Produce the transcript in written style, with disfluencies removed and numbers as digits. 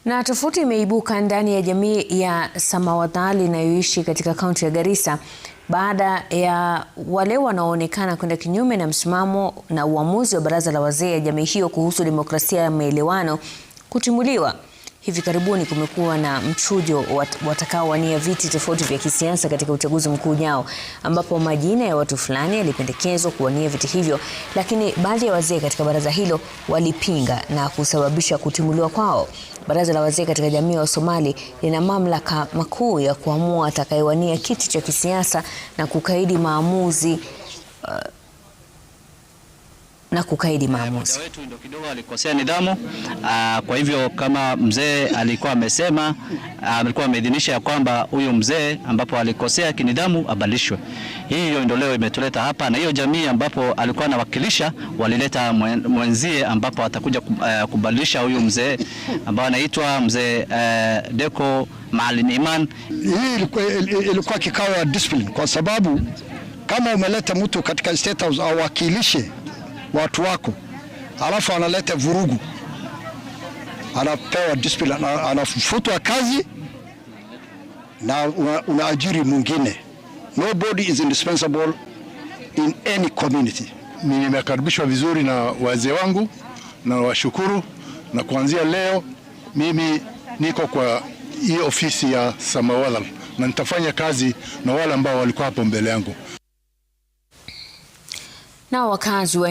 Na tofauti imeibuka ndani ya jamii ya Samawadhal inayoishi katika kaunti ya Garissa baada ya wale wanaoonekana kwenda kinyume na msimamo na uamuzi wa baraza la wazee ya jamii hiyo kuhusu demokrasia ya maelewano kutimuliwa. Hivi karibuni kumekuwa na mchujo watakaowania viti tofauti vya kisiasa katika uchaguzi mkuu ujao, ambapo majina ya watu fulani yalipendekezwa kuwania viti hivyo, lakini baadhi ya wazee katika baraza hilo walipinga na kusababisha kutimuliwa kwao. Baraza la wazee katika jamii ya Somali lina mamlaka makuu ya kuamua atakayewania kiti cha kisiasa na kukaidi maamuzi wetu ndio kidogo alikosea nidhamu. Kwa hivyo kama mzee alikuwa amesema, alikuwa ameidhinisha ya kwamba huyu mzee ambapo alikosea kinidhamu abadilishwe. Hiyo ndio leo imetuleta hapa, na hiyo jamii ambapo alikuwa anawakilisha walileta mwenzie ambapo atakuja kubadilisha huyu mzee ambao anaitwa mzee Deko Maalim Iman. Hii ilikuwa kikao ya discipline, kwa sababu kama umeleta mtu katika state house awakilishe watu wako, alafu analeta vurugu, anapewa discipline, anafutwa kazi na unaajiri mwingine. Nobody is indispensable in any community. Mimi nimekaribishwa vizuri na wazee wangu na washukuru, na kuanzia leo mimi niko kwa hii ofisi ya Samawadhal na nitafanya kazi na wale ambao walikuwa hapo mbele yangu. Na wakazi wa